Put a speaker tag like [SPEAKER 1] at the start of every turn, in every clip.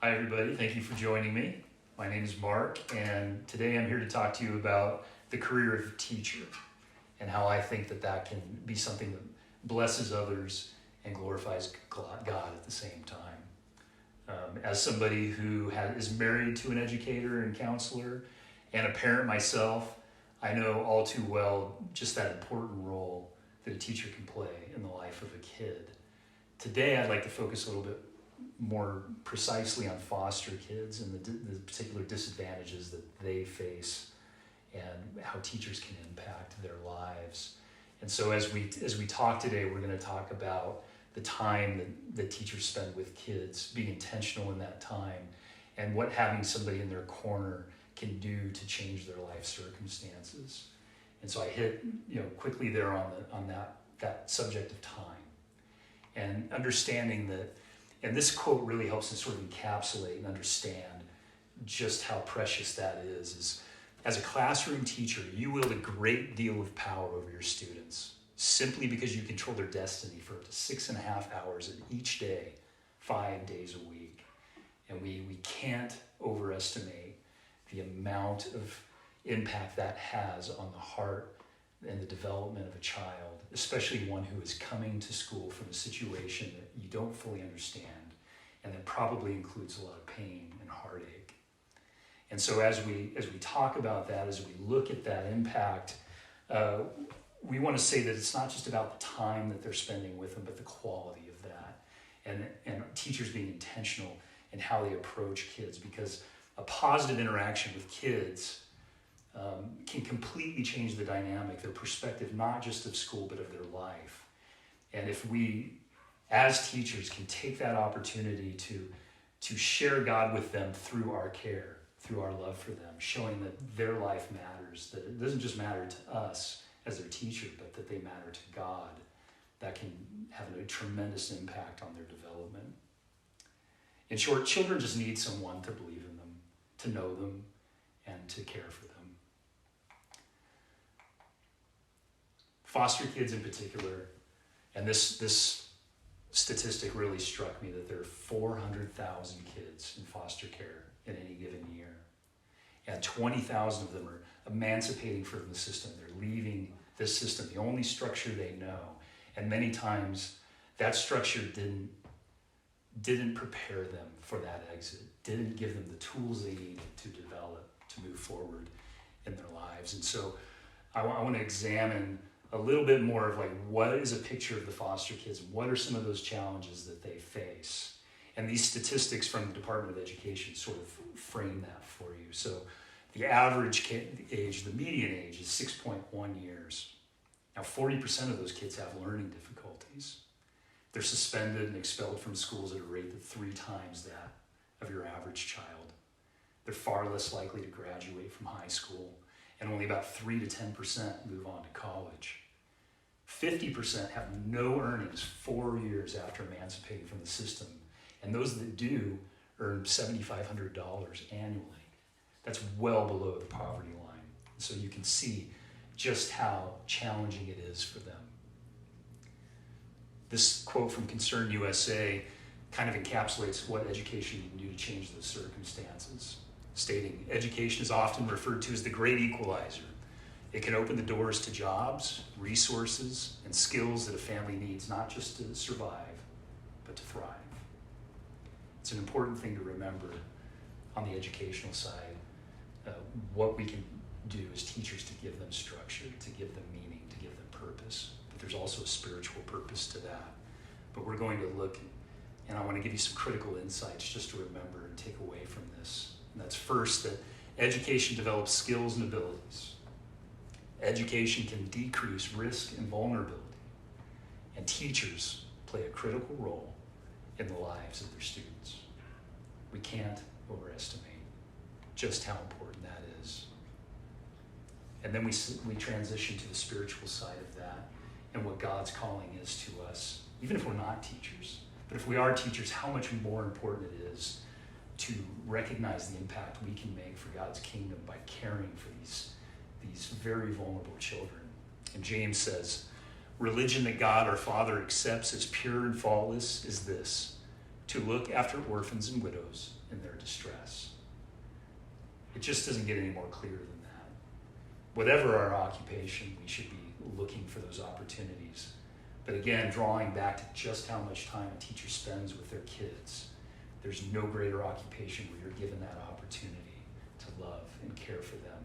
[SPEAKER 1] Hi, everybody. Thank you for joining me. My name is Mark, and today I'm here to talk to you about the career of teacher and how I think that can be something that blesses others and glorifies God at the same time. As somebody who is married to an educator and counselor and a parent myself, I know all too well just that important role that a teacher can play in the life of a kid. Today, I'd like to focus a little bit more precisely on foster kids and the particular disadvantages that they face and how teachers can impact their lives. And so as we talk today, we're going to talk about the time that teachers spend with kids, being intentional in that time, and what having somebody in their corner can do to change their life circumstances. And so I hit quickly there on that subject of time and understanding that. And this quote really helps us sort of encapsulate and understand just how precious that is as a classroom teacher, you wield a great deal of power over your students simply because you control their destiny for up to 6.5 hours of each day, 5 days a week. And we can't overestimate the amount of impact that has on the heart and the development of a child, especially one who is coming to school from a situation that you don't fully understand and that probably includes a lot of pain and heartache. And so as we talk about that, as we look at that impact, we want to say that it's not just about the time that they're spending with them, but the quality of that. And teachers being intentional in how they approach kids, because a positive interaction with kids can completely change the dynamic, their perspective, not just of school, but of their life. And if we, as teachers, can take that opportunity to share God with them through our care, through our love for them, showing that their life matters, that it doesn't just matter to us as their teacher, but that they matter to God, that can have a tremendous impact on their development. In short, children just need someone to believe in them, to know them, and to care for them. Foster kids in particular, and this statistic really struck me, that there are 400,000 kids in foster care in any given year. And 20,000 of them are emancipating from the system. They're leaving this system, the only structure they know. And many times that structure didn't prepare them for that exit, didn't give them the tools they needed to develop, to move forward in their lives. And so I want to examine a little bit more of what is a picture of the foster kids, what are some of those challenges that they face. And these statistics from the Department of Education sort of frame that for you. So the average age, the median age is 6.1 years. Now 40% of those kids have learning difficulties. They're suspended and expelled from schools at a rate that's 3 times that of your average child. They're far less likely to graduate from high school, and only about 3 to 10% move on to college. 50% have no earnings 4 years after emancipating from the system, and those that do earn $7,500 annually. That's well below the poverty line. So you can see just how challenging it is for them. This quote from Concern USA kind of encapsulates what education can do to change those circumstances, stating, education is often referred to as the great equalizer. It can open the doors to jobs, resources, and skills that a family needs, not just to survive, but to thrive. It's an important thing to remember on the educational side, what we can do as teachers to give them structure, to give them meaning, to give them purpose. But there's also a spiritual purpose to that. But we're going to look, and I want to give you some critical insights just to remember and take away from this. And that's first, that education develops skills and abilities. Education can decrease risk and vulnerability. And teachers play a critical role in the lives of their students. We can't overestimate just how important that is. And then we transition to the spiritual side of that and what God's calling is to us, even if we're not teachers. But if we are teachers, how much more important it is to recognize the impact we can make for God's kingdom by caring for these very vulnerable children. And James says, religion that God our Father accepts as pure and faultless is this: to look after orphans and widows in their distress. It just doesn't get any more clear than that. Whatever our occupation, we should be looking for those opportunities. But again, drawing back to just how much time a teacher spends with their kids, there's no greater occupation where you're given that opportunity to love and care for them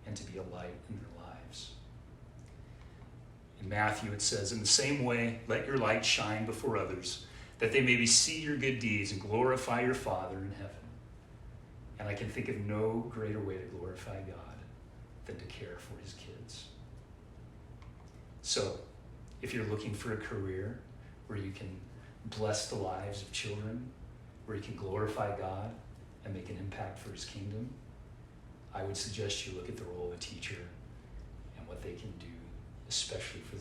[SPEAKER 1] and to be a light in their lives. In Matthew, it says, "In the same way, let your light shine before others, that they may see your good deeds and glorify your Father in heaven." And I can think of no greater way to glorify God than to care for his kids. So, if you're looking for a career where you can bless the lives of children, where you can glorify God and make an impact for his kingdom, I would suggest you look at the role of a teacher and what they can do, especially for